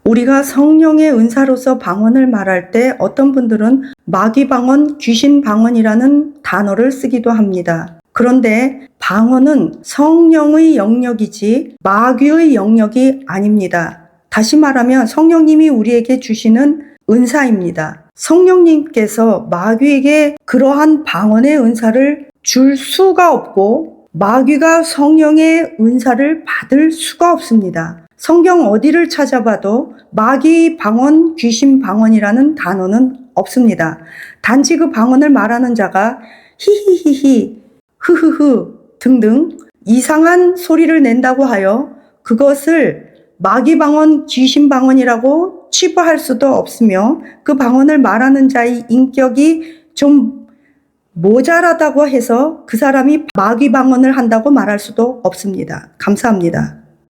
우리가 성령의 은사로서 방언을 말할 때 어떤 분들은 마귀 방언, 귀신 방언이라는 단어를 쓰기도 합니다. 그런데 방언은 성령의 영역이지 마귀의 영역이 아닙니다. 다시 말하면 성령님이 우리에게 주시는 은사입니다. 성령님께서 마귀에게 그러한 방언의 은사를 줄 수가 없고 마귀가 성령의 은사를 받을 수가 없습니다. 성경 어디를 찾아봐도 마귀 방언, 귀신 방언이라는 단어는 없습니다. 단지 그 방언을 말하는 자가 히히히히, 흐흐흐 등등 이상한 소리를 낸다고 하여 그것을 마귀 방언, 귀신 방언이라고 치부할 수도 없으며 그 방언을 말하는 자의 인격이 좀 모자라다고 해서 그 사람이 마귀 방언을 한다고 말할 수도 없습니다. 감사합니다.